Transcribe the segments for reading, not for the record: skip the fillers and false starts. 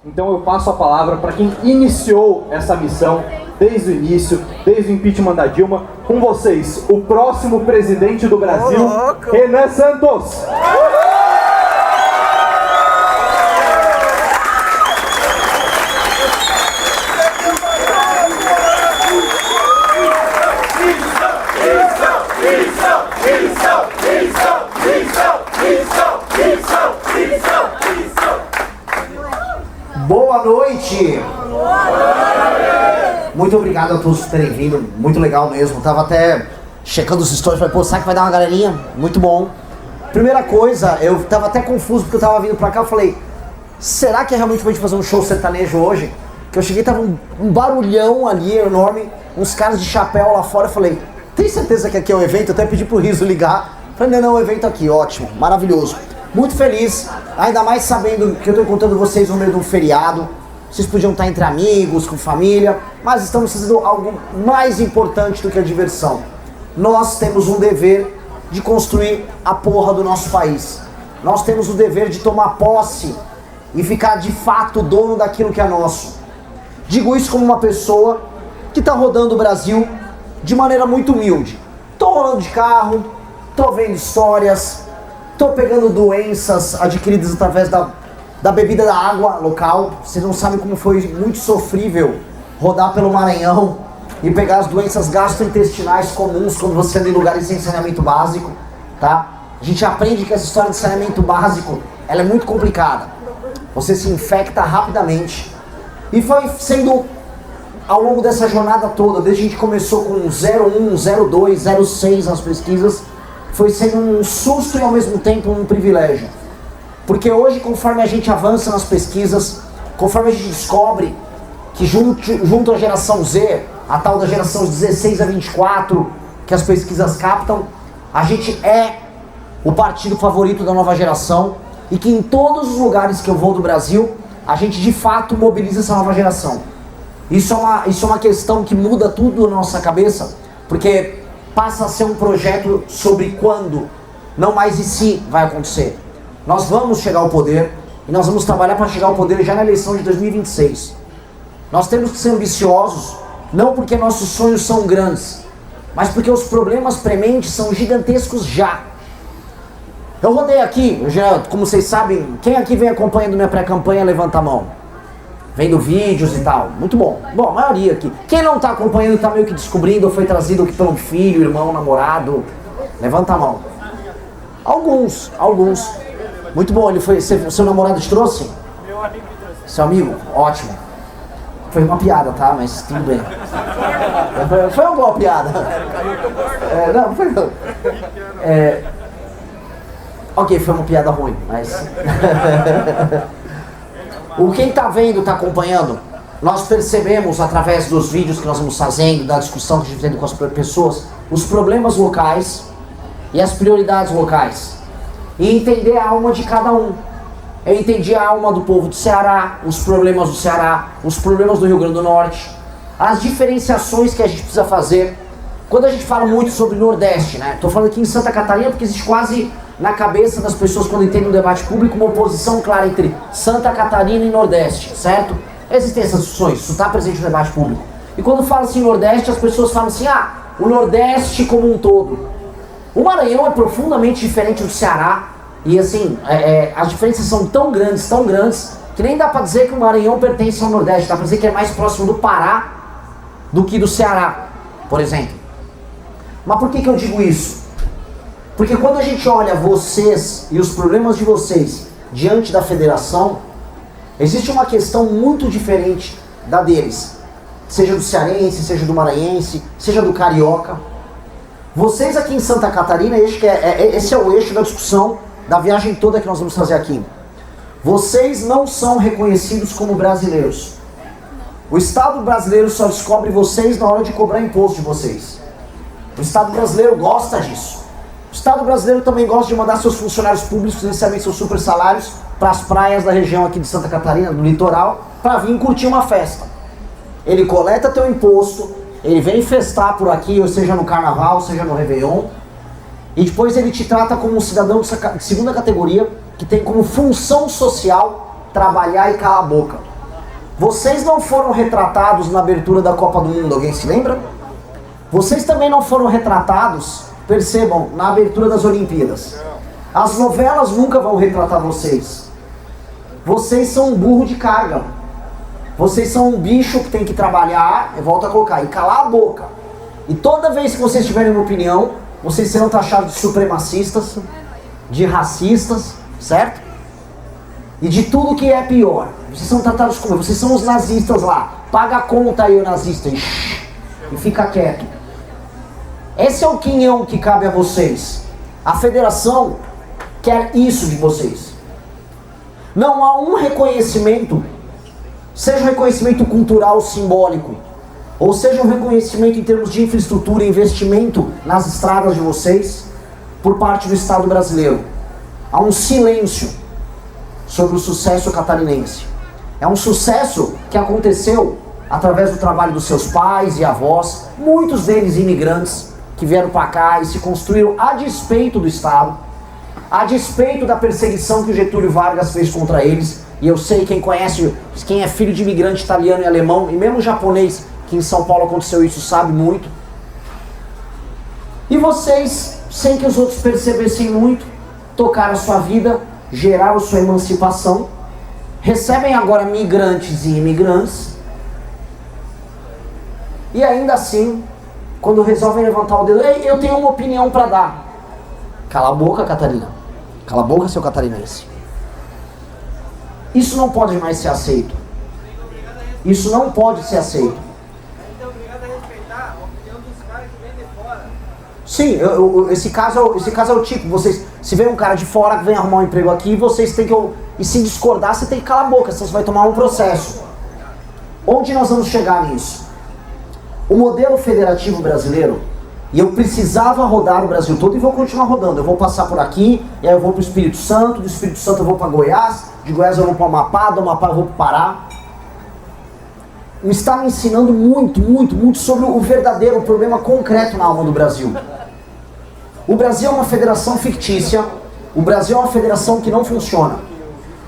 Então eu passo a palavra para quem iniciou essa missão desde o início, desde o impeachment da Dilma. Com vocês, o próximo presidente do Brasil, Renan Santos. Boa noite! Muito obrigado a todos por terem vindo, muito legal mesmo. Tava até checando os stories, falei, pô, será que vai dar uma galerinha? Muito bom. Primeira coisa, eu tava até confuso porque eu tava vindo pra cá, eu falei, será que é realmente pra gente fazer um show sertanejo hoje? Que eu cheguei, tava um barulhão ali enorme, uns caras de chapéu lá fora, eu falei, tem certeza que aqui é o evento? Eu até pedi pro Riso ligar, falei, não, é o evento aqui, ótimo, maravilhoso. Muito feliz, ainda mais sabendo que eu tô encontrando vocês no meio de um feriado. Vocês podiam estar entre amigos, com família, mas estamos fazendo algo mais importante do que a diversão. Nós temos um dever de construir a porra do nosso país. Nós temos o dever de tomar posse e ficar de fato dono daquilo que é nosso. Digo isso como uma pessoa que está rodando o Brasil de maneira muito humilde. Tô rolando de carro, tô vendo histórias, tô pegando doenças adquiridas através da bebida da água local. Vocês não sabem como foi muito sofrível rodar pelo Maranhão e pegar as doenças gastrointestinais comuns quando você anda em lugares sem saneamento básico, tá? A gente aprende que essa história de saneamento básico, ela é muito complicada. Você se infecta rapidamente. E foi sendo, ao longo dessa jornada toda, desde que a gente começou com 01, 02, 06 nas pesquisas, foi sendo um susto e ao mesmo tempo um privilégio. Porque hoje, conforme a gente avança nas pesquisas, conforme a gente descobre que junto à geração Z, a tal da geração 16 a 24, que as pesquisas captam, a gente é o partido favorito da nova geração e que em todos os lugares que eu vou do Brasil, a gente de fato mobiliza essa nova geração. Isso é uma questão que muda tudo na nossa cabeça, porque passa a ser um projeto sobre quando, não mais e se vai acontecer. Nós vamos chegar ao poder e nós vamos trabalhar para chegar ao poder já na eleição de 2026. Nós temos que ser ambiciosos, não porque nossos sonhos são grandes, mas porque os problemas prementes são gigantescos já. Eu rodei aqui, como vocês sabem, quem aqui vem acompanhando minha pré-campanha, levanta a mão. Vendo vídeos e tal, muito bom. Bom, a maioria aqui. Quem não está acompanhando, está meio que descobrindo, ou foi trazido aqui pelo filho, irmão, namorado, levanta a mão. Alguns. Muito bom, seu namorado te trouxe? Meu amigo me trouxe. Seu amigo? Ótimo. Foi uma piada, tá? Mas tudo bem. Foi uma boa piada. Não, foi não. Ok, foi uma piada ruim, mas... Quem tá vendo, tá acompanhando, nós percebemos através dos vídeos que nós vamos fazendo, da discussão que a gente tem com as pessoas, os problemas locais e as prioridades locais. E entender a alma de cada um. Eu entendi a alma do povo do Ceará, os problemas do Ceará, os problemas do Rio Grande do Norte, as diferenciações que a gente precisa fazer. Quando a gente fala muito sobre o Nordeste, né? Tô falando aqui em Santa Catarina porque existe quase na cabeça das pessoas quando entendem o debate público uma oposição clara entre Santa Catarina e Nordeste, certo? Existem essas discussões, isso está presente no debate público. E quando fala assim Nordeste, as pessoas falam assim, o Nordeste como um todo. O Maranhão é profundamente diferente do Ceará e assim, as diferenças são tão grandes, que nem dá pra dizer que o Maranhão pertence ao Nordeste, dá pra dizer que é mais próximo do Pará do que do Ceará, por exemplo. Mas por que eu digo isso? Porque quando a gente olha vocês e os problemas de vocês diante da federação, existe uma questão muito diferente da deles. Seja do cearense, seja do maranhense, seja do carioca. Vocês aqui em Santa Catarina, esse é o eixo da discussão da viagem toda que nós vamos fazer aqui. Vocês não são reconhecidos como brasileiros. O Estado brasileiro só descobre vocês na hora de cobrar imposto de vocês. O Estado brasileiro gosta disso. O Estado brasileiro também gosta de mandar seus funcionários públicos, inicialmente seus super salários, para as praias da região aqui de Santa Catarina, do litoral, para vir curtir uma festa. Ele coleta teu imposto, ele vem festar por aqui, ou seja no carnaval, seja no Réveillon, e depois ele te trata como um cidadão de segunda categoria, que tem como função social trabalhar e calar a boca. Vocês não foram retratados na abertura da Copa do Mundo, alguém se lembra? Vocês também não foram retratados, percebam, na abertura das Olimpíadas. As novelas nunca vão retratar vocês. Vocês são um burro de carga. Vocês são um bicho que tem que trabalhar, eu volto a colocar, e calar a boca. E toda vez que vocês tiverem uma opinião, vocês serão taxados de supremacistas, de racistas, certo? E de tudo que é pior. Vocês são tratados como? Vocês são os nazistas lá. Paga a conta aí, o nazista. E fica quieto. Esse é o quinhão que cabe a vocês. A federação quer isso de vocês. Não há um reconhecimento, seja um reconhecimento cultural simbólico, ou seja um reconhecimento em termos de infraestrutura e investimento nas estradas de vocês, por parte do Estado brasileiro. Há um silêncio sobre o sucesso catarinense. É um sucesso que aconteceu através do trabalho dos seus pais e avós, muitos deles imigrantes, que vieram para cá e se construíram a despeito do Estado, a despeito da perseguição que o Getúlio Vargas fez contra eles. E eu sei, quem conhece, quem é filho de imigrante italiano e alemão, e mesmo japonês, que em São Paulo aconteceu isso, sabe muito. E vocês, sem que os outros percebessem muito, tocaram a sua vida, geraram sua emancipação, recebem agora migrantes e imigrantes, e ainda assim, quando resolvem levantar o dedo, ei, eu tenho uma opinião para dar. Cala a boca, Catarina. Cala a boca, seu catarinense. Isso não pode mais ser aceito. Isso não pode ser aceito. É obrigado a respeitar a opinião dos caras que vêm de fora. Sim, esse caso é o tipo, vocês, se vem um cara de fora que vem arrumar um emprego aqui, vocês têm que, e se discordar, você tem que calar a boca, senão você vai tomar um processo. Onde nós vamos chegar nisso? O modelo federativo brasileiro, e eu precisava rodar o Brasil todo e vou continuar rodando. Eu vou passar por aqui, e aí eu vou para o Espírito Santo, do Espírito Santo eu vou para Goiás, de Goiás eu vou para o Amapá, do Amapá eu vou para o Pará. Está me ensinando muito sobre o verdadeiro, o problema concreto na alma do Brasil. O Brasil é uma federação fictícia, o Brasil é uma federação que não funciona.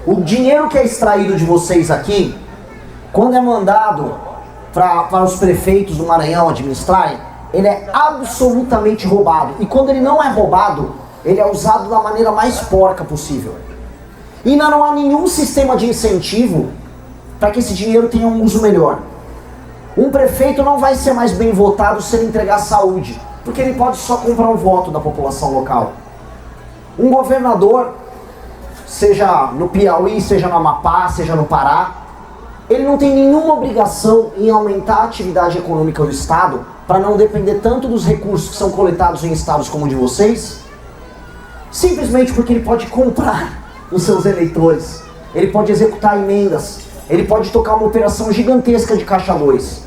O dinheiro que é extraído de vocês aqui, quando é mandado para os prefeitos do Maranhão administrarem, ele é absolutamente roubado. E quando ele não é roubado, ele é usado da maneira mais porca possível. E ainda não há nenhum sistema de incentivo para que esse dinheiro tenha um uso melhor. Um prefeito não vai ser mais bem votado se ele entregar saúde, porque ele pode só comprar o voto da população local. Um governador, seja no Piauí, seja no Amapá, seja no Pará, ele não tem nenhuma obrigação em aumentar a atividade econômica do Estado para não depender tanto dos recursos que são coletados em estados como o de vocês, simplesmente porque ele pode comprar os seus eleitores, ele pode executar emendas, ele pode tocar uma operação gigantesca de Caixa 2.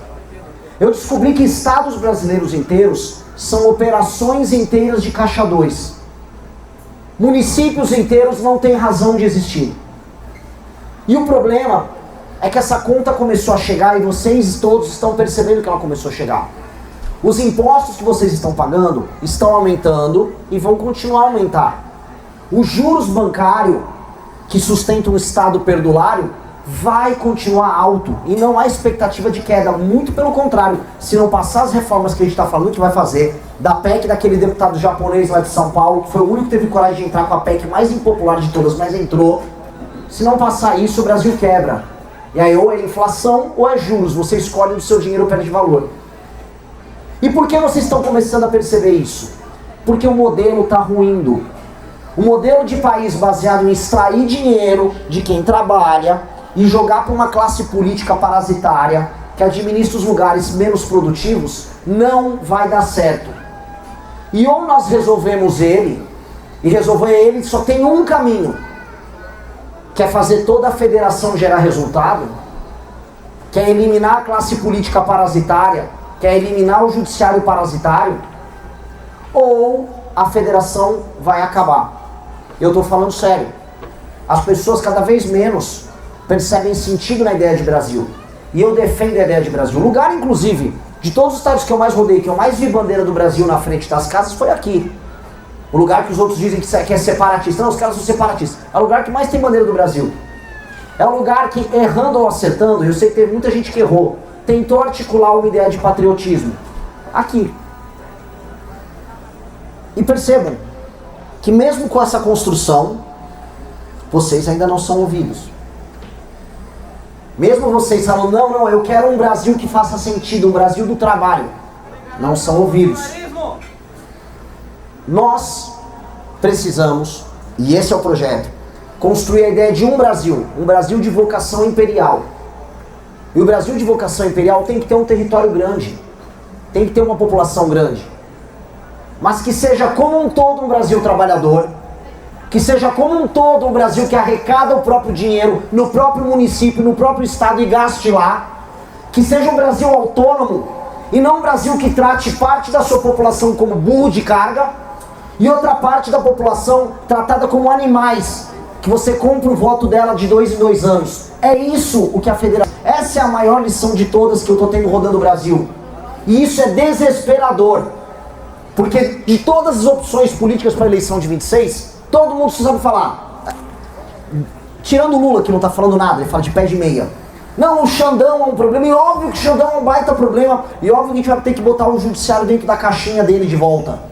Eu descobri que estados brasileiros inteiros são operações inteiras de Caixa 2. Municípios inteiros não têm razão de existir. E o problema é que essa conta começou a chegar e vocês todos estão percebendo que ela começou a chegar. Os impostos que vocês estão pagando estão aumentando e vão continuar a aumentar. Os juros bancários que sustentam o Estado perdulário vai continuar alto e não há expectativa de queda, muito pelo contrário. Se não passar as reformas que a gente está falando que vai fazer, da PEC daquele deputado japonês lá de São Paulo, que foi o único que teve coragem de entrar com a PEC mais impopular de todas, mas entrou. Se não passar isso, o Brasil quebra. E aí ou é inflação ou é juros, você escolhe o seu dinheiro perde valor. E por que vocês estão começando a perceber isso? Porque o modelo está ruindo. O modelo de país baseado em extrair dinheiro de quem trabalha e jogar para uma classe política parasitária que administra os lugares menos produtivos não vai dar certo. E ou nós resolvemos ele, e resolver ele só tem um caminho, que é fazer toda a federação gerar resultado, que é eliminar a classe política parasitária, que é eliminar o judiciário parasitário, ou a federação vai acabar. Eu estou falando sério. As pessoas cada vez menos percebem sentido na ideia de Brasil. E eu defendo a ideia de Brasil. O lugar, inclusive, de todos os estados que eu mais rodei, que eu mais vi bandeira do Brasil na frente das casas, foi aqui. O lugar que os outros dizem que é separatista. Não, os caras são separatistas. É o lugar que mais tem bandeira do Brasil. É um lugar que, errando ou acertando, eu sei que teve muita gente que errou, tentou articular uma ideia de patriotismo. Aqui. E percebam que mesmo com essa construção, vocês ainda não são ouvidos. Mesmo vocês falando, não, eu quero um Brasil que faça sentido, um Brasil do trabalho. Não são ouvidos. Nós precisamos, e esse é o projeto, construir a ideia de um Brasil de vocação imperial. E o Brasil de vocação imperial tem que ter um território grande, tem que ter uma população grande, mas que seja como um todo um Brasil trabalhador, que seja como um todo um Brasil que arrecada o próprio dinheiro no próprio município, no próprio estado e gaste lá, que seja um Brasil autônomo e não um Brasil que trate parte da sua população como burro de carga e outra parte da população tratada como animais, que você compra o voto dela de 2 em 2 anos. É isso o que a federação... Essa é a maior lição de todas que eu estou tendo rodando o Brasil. E isso é desesperador. Porque de todas as opções políticas para a eleição de 26, todo mundo sabe falar. Tirando o Lula, que não está falando nada, ele fala de pé de meia. Não, o Xandão é um problema, e óbvio que o Xandão é um baita problema, e óbvio que a gente vai ter que botar o judiciário dentro da caixinha dele de volta.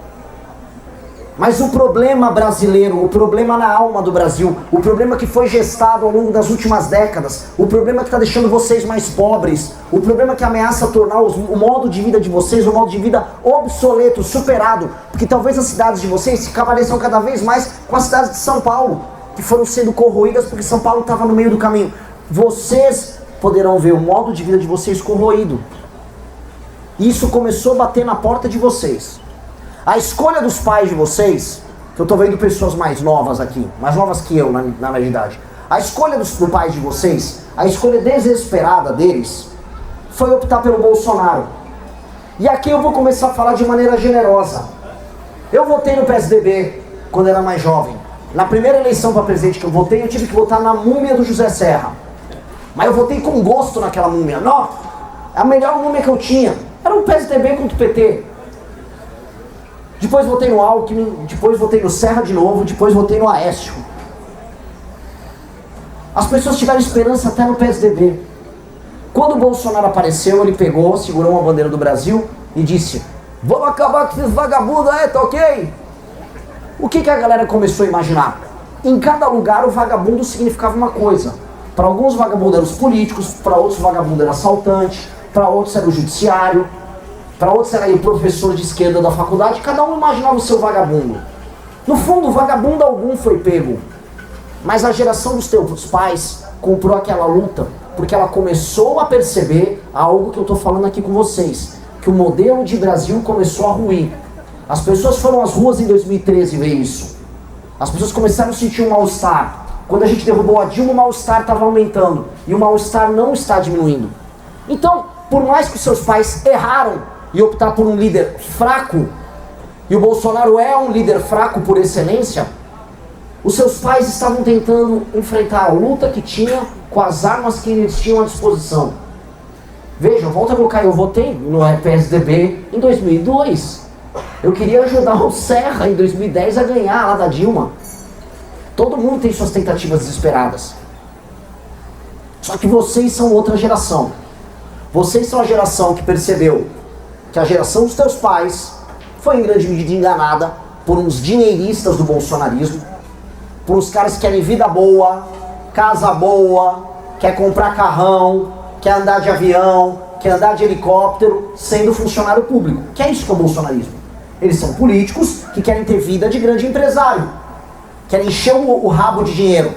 Mas o problema brasileiro, o problema na alma do Brasil, o problema que foi gestado ao longo das últimas décadas, o problema que está deixando vocês mais pobres, o problema que ameaça tornar o modo de vida de vocês um modo de vida obsoleto, superado, porque talvez as cidades de vocês se pareçam cada vez mais com as cidades de São Paulo, que foram sendo corroídas porque São Paulo estava no meio do caminho. Vocês poderão ver o modo de vida de vocês corroído. Isso começou a bater na porta de vocês. A escolha dos pais de vocês, que eu estou vendo pessoas mais novas aqui, mais novas que eu na minha idade, a escolha dos pais de vocês, a escolha desesperada deles, foi optar pelo Bolsonaro. E aqui eu vou começar a falar de maneira generosa. Eu votei no PSDB quando era mais jovem. Na primeira eleição para presidente que eu votei, eu tive que votar na múmia do José Serra. Mas eu votei com gosto naquela múmia. Não, a melhor múmia que eu tinha era um PSDB contra o PT. Depois votei no Alckmin, depois votei no Serra de novo, depois votei no Aécio. As pessoas tiveram esperança até no PSDB. Quando o Bolsonaro apareceu, ele pegou, segurou uma bandeira do Brasil e disse: vamos acabar com esses vagabundos aí, tá ok? O que a galera começou a imaginar? Em cada lugar o vagabundo significava uma coisa. Para alguns vagabundos eram os políticos, para outros vagabundo era assaltante, para outros era o judiciário, para outros era o professor de esquerda da faculdade, cada um imaginava o seu vagabundo. No fundo, vagabundo algum foi pego. Mas a geração dos teus pais comprou aquela luta, porque ela começou a perceber algo que eu estou falando aqui com vocês, que o modelo de Brasil começou a ruir. As pessoas foram às ruas em 2013 ver isso. As pessoas começaram a sentir um mal-estar. Quando a gente derrubou a Dilma, o mal-estar estava aumentando, e o mal-estar não está diminuindo. Então, por mais que os seus pais erraram e optar por um líder fraco, e o Bolsonaro é um líder fraco por excelência, os seus pais estavam tentando enfrentar a luta que tinha com as armas que eles tinham à disposição. Veja, volta a colocar, eu votei no PSDB em 2002. Eu queria ajudar o Serra em 2010 a ganhar lá da Dilma. Todo mundo tem suas tentativas desesperadas. Só que vocês são outra geração. Vocês são a geração que percebeu que a geração dos teus pais foi em grande medida enganada por uns dinheiristas do bolsonarismo, por uns caras que querem vida boa, casa boa, quer comprar carrão, quer andar de avião, quer andar de helicóptero, sendo funcionário público. Que é isso que é o bolsonarismo. Eles são políticos que querem ter vida de grande empresário, querem encher o rabo de dinheiro,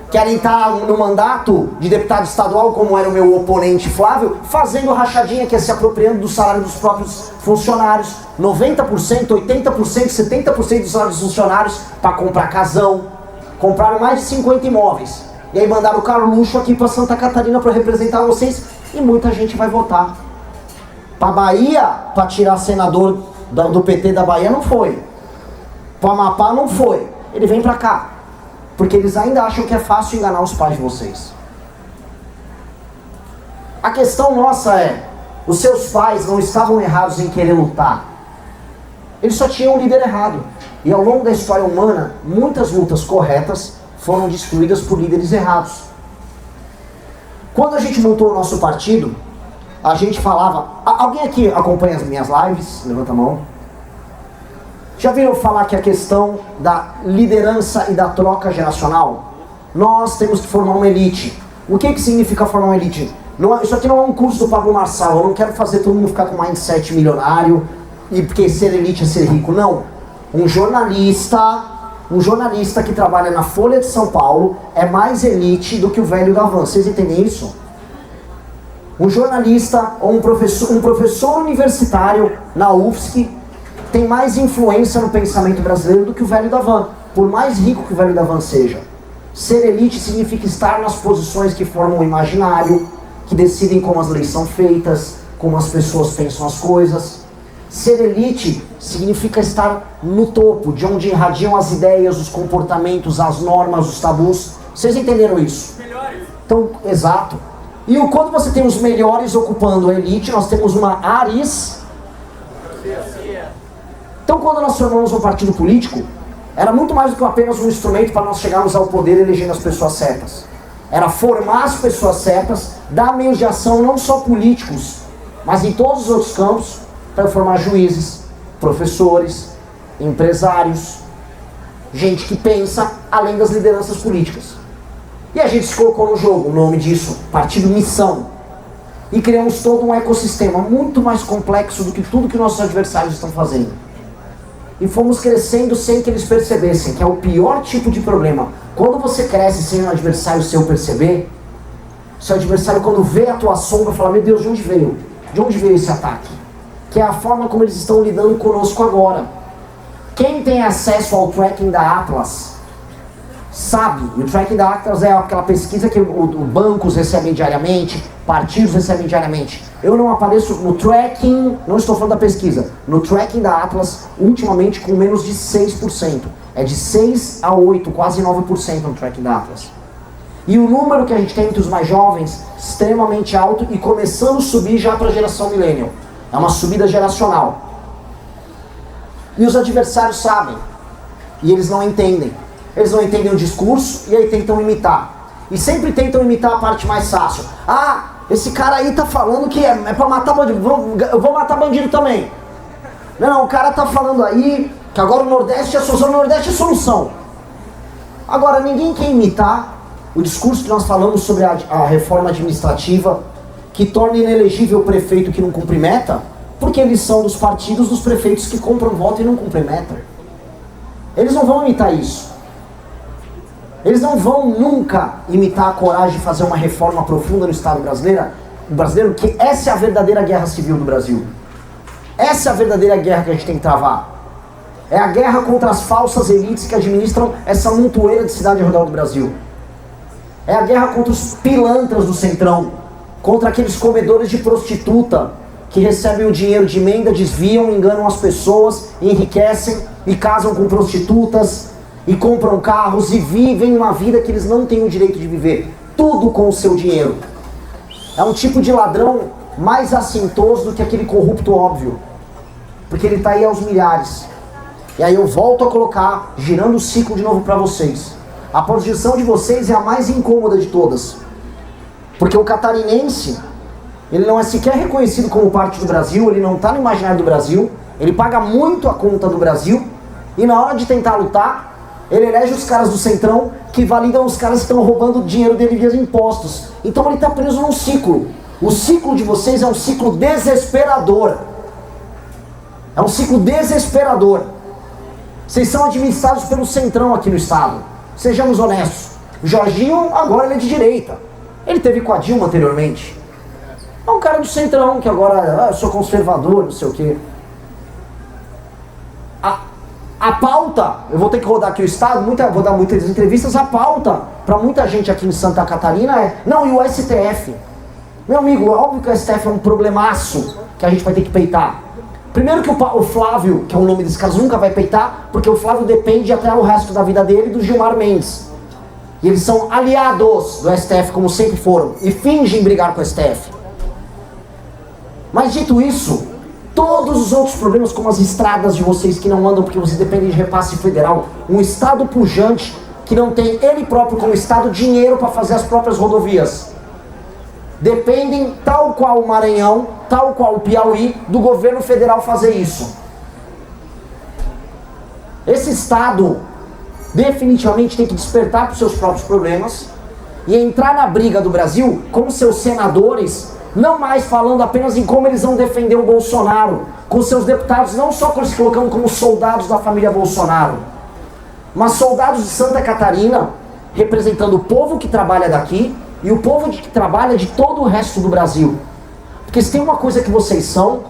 querem estar no mandato de deputado estadual, como era o meu oponente Flávio, fazendo rachadinha, que é se apropriando do salário dos próprios funcionários, 90%, 80%, 70% dos salários dos funcionários para comprar casão. Compraram mais de 50 imóveis. E aí mandaram o Carluxo aqui para Santa Catarina para representar vocês, e muita gente vai votar. Para Bahia, para tirar senador do PT da Bahia, não foi. Para Amapá, não foi. Ele vem para cá. Porque eles ainda acham que é fácil enganar os pais de vocês. A questão nossa é, os seus pais não estavam errados em querer lutar. Eles só tinham um líder errado. E ao longo da história humana, muitas lutas corretas foram destruídas por líderes errados. Quando a gente montou o nosso partido, a gente falava... Alguém aqui acompanha as minhas lives? Levanta a mão. Já viram falar que a questão da liderança e da troca geracional? Nós temos que formar uma elite. O que significa formar uma elite? Isso aqui não é um curso do Pablo Marçal. Eu não quero fazer todo mundo ficar com mindset milionário e porque ser elite é ser rico. Não. Um jornalista que trabalha na Folha de São Paulo é mais elite do que o velho da van. Vocês entendem isso? Um jornalista ou um professor universitário na UFSC tem mais influência no pensamento brasileiro do que o velho da van, por mais rico que o velho da van seja. Ser elite significa estar nas posições que formam o imaginário, que decidem como as leis são feitas, como as pessoas pensam as coisas. Ser elite significa estar no topo, de onde irradiam as ideias, os comportamentos, as normas, os tabus. Vocês entenderam isso? Melhores. Então, exato. E quando você tem os melhores ocupando a elite, nós temos uma aristocracia. Então, quando nós formamos um partido político, era muito mais do que apenas um instrumento para nós chegarmos ao poder elegendo as pessoas certas. Era formar as pessoas certas, dar meios de ação não só políticos, mas em todos os outros campos, para formar juízes, professores, empresários, gente que pensa além das lideranças políticas. E a gente se colocou no jogo, o nome disso, Partido Missão. E criamos todo um ecossistema muito mais complexo do que tudo que nossos adversários estão fazendo. E fomos crescendo sem que eles percebessem, que é o pior tipo de problema. Quando você cresce sem um adversário seu perceber, seu adversário quando vê a tua sombra fala, meu Deus, de onde veio? De onde veio esse ataque? Que é a forma como eles estão lidando conosco agora. Quem tem acesso ao tracking da Atlas sabe, e o tracking da Atlas é aquela pesquisa que bancos recebem diariamente, partidos recebem diariamente. Eu não apareço no tracking, não estou falando da pesquisa, no tracking da Atlas, ultimamente com menos de 6%. É de 6 a 8, quase 9% no tracking da Atlas. E o número que a gente tem entre os mais jovens, extremamente alto e começando a subir já para a geração millennial. É uma subida geracional. E os adversários sabem, e eles não entendem. Eles não entendem o discurso e aí tentam imitar. E sempre tentam imitar a parte mais fácil. Ah, esse cara aí tá falando que é pra matar bandido. Eu vou matar bandido também. Não, o cara tá falando aí que agora o Nordeste é solução. O Nordeste é solução. Agora, ninguém quer imitar o discurso que nós falamos sobre a reforma administrativa que torna inelegível o prefeito que não cumpre meta, porque eles são dos partidos dos prefeitos que compram voto e não cumprem meta. Eles não vão imitar isso. Eles não vão nunca imitar a coragem de fazer uma reforma profunda no Estado brasileiro, que essa é a verdadeira guerra civil do Brasil. Essa é a verdadeira guerra que a gente tem que travar. É a guerra contra as falsas elites que administram essa montoeira de cidade ao redor do Brasil. É a guerra contra os pilantras do Centrão, contra aqueles comedores de prostituta que recebem o dinheiro de emenda, desviam, enganam as pessoas, enriquecem e casam com prostitutas, e compram carros e vivem uma vida que eles não têm o direito de viver. Tudo com o seu dinheiro. É um tipo de ladrão mais assintoso do que aquele corrupto óbvio. Porque ele está aí aos milhares. E aí eu volto a colocar, girando o ciclo de novo para vocês. A posição de vocês é a mais incômoda de todas. Porque o catarinense, ele não é sequer reconhecido como parte do Brasil, ele não está no imaginário do Brasil, ele paga muito a conta do Brasil, e na hora de tentar lutar, ele elege os caras do Centrão que validam os caras que estão roubando o dinheiro dele via impostos. Então ele está preso num ciclo. O ciclo de vocês é um ciclo desesperador. É um ciclo desesperador. Vocês são administrados pelo Centrão aqui no Estado. Sejamos honestos. O Jorginho agora ele é de direita. Ele teve com a Dilma anteriormente. É um cara do Centrão que agora, eu sou conservador, não sei o quê. A pauta, eu vou ter que rodar aqui o Estado, vou dar muitas entrevistas, a pauta para muita gente aqui em Santa Catarina é, não, e o STF? Meu amigo, óbvio que o STF é um problemaço que a gente vai ter que peitar. Primeiro que o Flávio, que é o nome desse caso, nunca vai peitar, porque o Flávio depende até o resto da vida dele do Gilmar Mendes. E eles são aliados do STF, como sempre foram, e fingem brigar com o STF. Mas dito isso, todos os outros problemas, como as estradas de vocês que não andam porque vocês dependem de repasse federal, um Estado pujante que não tem ele próprio como Estado dinheiro para fazer as próprias rodovias. dependem, tal qual o Maranhão, tal qual o Piauí, do governo federal fazer isso. Esse Estado definitivamente tem que despertar para os seus próprios problemas e entrar na briga do Brasil com seus senadores, não mais falando apenas em como eles vão defender o Bolsonaro, com seus deputados não só se colocando como soldados da família Bolsonaro, mas soldados de Santa Catarina, representando o povo que trabalha daqui e o povo que trabalha de todo o resto do Brasil. Porque se tem uma coisa que vocês são,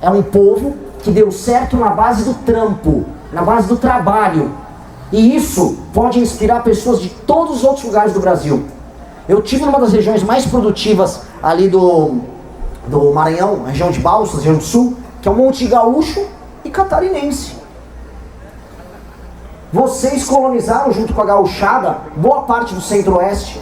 é um povo que deu certo na base do trampo, na base do trabalho. E isso pode inspirar pessoas de todos os outros lugares do Brasil. Eu tive numa das regiões mais produtivas ali do Maranhão, região de Balsas, região do Sul, que é o Monte Gaúcho e Catarinense. Vocês colonizaram junto com a gauchada boa parte do Centro-Oeste.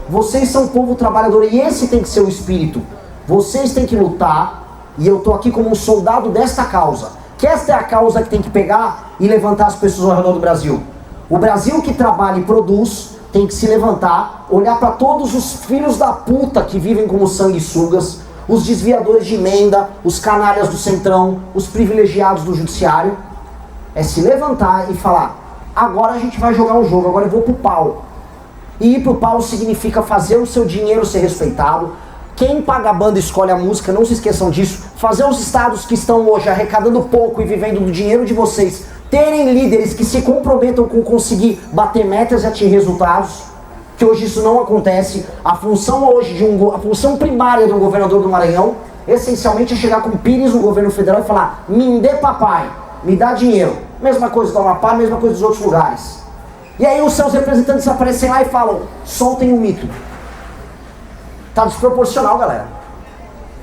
Vocês são um povo trabalhador e esse tem que ser o espírito. Vocês têm que lutar e eu estou aqui como um soldado desta causa. Que esta é a causa que tem que pegar e levantar as pessoas ao redor do Brasil. O Brasil que trabalha e produz tem que se levantar, olhar para todos os filhos da puta que vivem como sanguessugas, os desviadores de emenda, os canalhas do Centrão, os privilegiados do judiciário. É se levantar e falar, agora a gente vai jogar um jogo, agora eu vou pro pau. E ir pro pau significa fazer o seu dinheiro ser respeitado. Quem paga a banda escolhe a música, não se esqueçam disso. Fazer os estados que estão hoje arrecadando pouco e vivendo do dinheiro de vocês terem líderes que se comprometam com conseguir bater metas e atingir resultados, que hoje isso não acontece. A função hoje a função primária do governador do Maranhão, essencialmente é chegar com pires no governo federal e falar, me dê papai, me dá dinheiro. Mesma coisa do Amapá, mesma coisa dos outros lugares. E aí os seus representantes aparecem lá e falam, soltem o mito. Tá desproporcional, galera.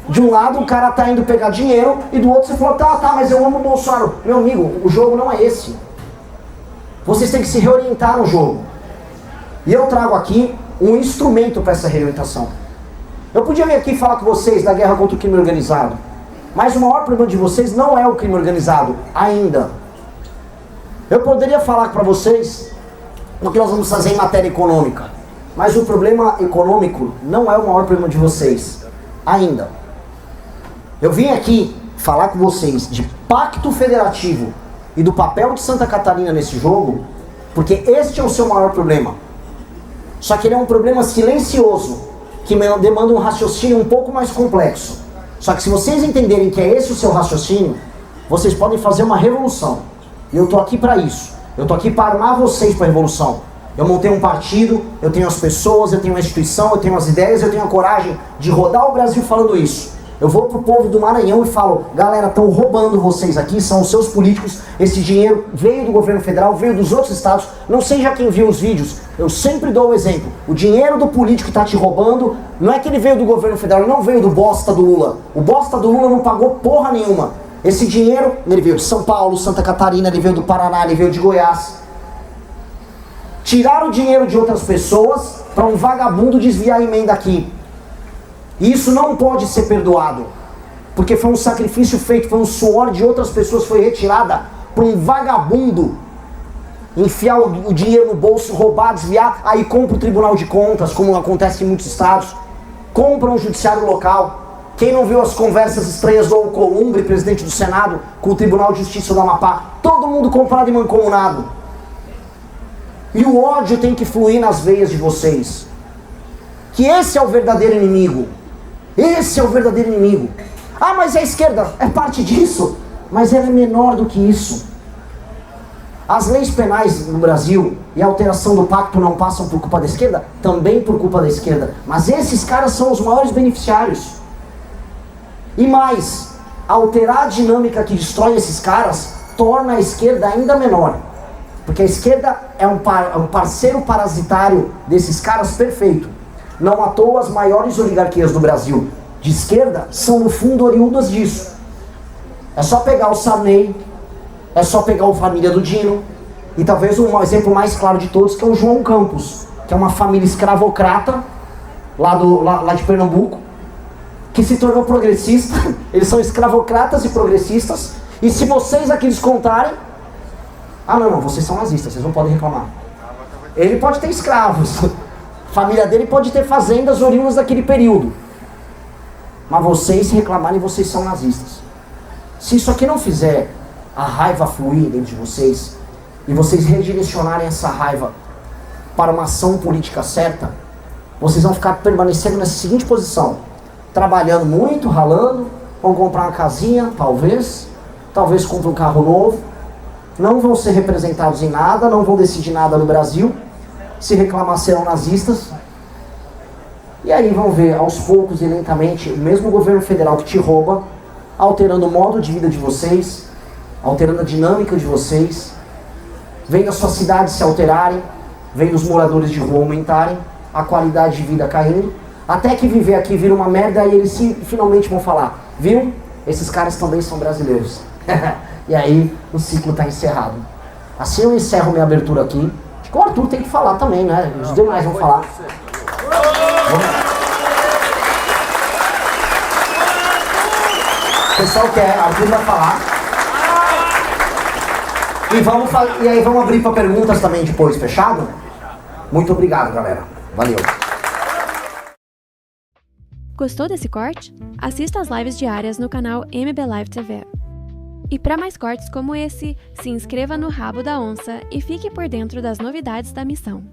De um lado o cara tá indo pegar dinheiro e do outro você falou, tá, mas eu amo o Bolsonaro. Meu amigo, o jogo não é esse. Vocês têm que se reorientar no jogo. E eu trago aqui um instrumento para essa reorientação. Eu podia vir aqui falar com vocês da guerra contra o crime organizado, mas o maior problema de vocês não é o crime organizado, ainda. Eu poderia falar para vocês o que nós vamos fazer em matéria econômica, mas o problema econômico não é o maior problema de vocês, ainda. Eu vim aqui falar com vocês de pacto federativo e do papel de Santa Catarina nesse jogo, porque este é o seu maior problema. Só que ele é um problema silencioso, que demanda um raciocínio um pouco mais complexo. Só que se vocês entenderem que é esse o seu raciocínio, vocês podem fazer uma revolução. E eu tô aqui para isso. Eu tô aqui para armar vocês para a revolução. Eu montei um partido, eu tenho as pessoas, eu tenho a instituição, eu tenho as ideias, eu tenho a coragem de rodar o Brasil falando isso. Eu vou pro povo do Maranhão e falo, galera, estão roubando vocês aqui, são os seus políticos, esse dinheiro veio do governo federal, veio dos outros estados, não seja quem viu os vídeos, eu sempre dou o exemplo, o dinheiro do político que tá te roubando, não é que ele veio do governo federal, ele não veio do bosta do Lula, o bosta do Lula não pagou porra nenhuma, esse dinheiro, ele veio de São Paulo, Santa Catarina, ele veio do Paraná, ele veio de Goiás. Tiraram o dinheiro de outras pessoas para um vagabundo desviar a emenda aqui. E isso não pode ser perdoado, porque foi um sacrifício feito, foi um suor de outras pessoas, foi retirada para um vagabundo enfiar o dinheiro no bolso, roubar, desviar, aí compra o Tribunal de Contas, como acontece em muitos estados, compra um judiciário local. Quem não viu as conversas estranhas do Alcolumbre, presidente do Senado, com o Tribunal de Justiça do Amapá? Todo mundo comprado e mancomunado. E o ódio tem que fluir nas veias de vocês. Que esse é o verdadeiro inimigo. Esse é o verdadeiro inimigo. Ah, mas a esquerda é parte disso. Mas ela é menor do que isso. As leis penais no Brasil e a alteração do pacto não passam por culpa da esquerda? Também por culpa da esquerda. Mas esses caras são os maiores beneficiários. E mais, alterar a dinâmica que destrói esses caras torna a esquerda ainda menor. Porque a esquerda é um parceiro parasitário desses caras perfeito. Não à toa as maiores oligarquias do Brasil de esquerda são no fundo oriundas disso. É só pegar o Sarney, é só pegar a família do Dino, e talvez um exemplo mais claro de todos que é o João Campos, que é uma família escravocrata lá de Pernambuco, que se tornou progressista. Eles são escravocratas e progressistas, e se vocês aqui descontarem, não, vocês são nazistas, vocês não podem reclamar. Ele pode ter escravos, família dele pode ter fazendas oriundas daquele período. Mas vocês, se reclamarem, vocês são nazistas. Se isso aqui não fizer a raiva fluir dentro de vocês, e vocês redirecionarem essa raiva para uma ação política certa, vocês vão ficar permanecendo nessa seguinte posição: trabalhando muito, ralando, vão comprar uma casinha, talvez comprem um carro novo, não vão ser representados em nada, não vão decidir nada no Brasil, se reclamar serão nazistas, e aí vão ver aos poucos e lentamente o mesmo governo federal que te rouba, alterando o modo de vida de vocês, alterando a dinâmica de vocês, vendo as suas cidades se alterarem, vendo os moradores de rua aumentarem, a qualidade de vida caindo, até que viver aqui vira uma merda e eles finalmente vão falar: viu? Esses caras também são brasileiros. E aí o ciclo está encerrado. Assim eu encerro minha abertura aqui. Acho que o Arthur tem que falar também, né? Os demais vão falar. O pessoal quer, Arthur vai falar. E aí vamos abrir para perguntas também depois, fechado? Muito obrigado, galera. Valeu. Gostou desse corte? Assista às lives diárias no canal MB Live TV. E para mais cortes como esse, se inscreva no Rabo da Onça e fique por dentro das novidades da missão.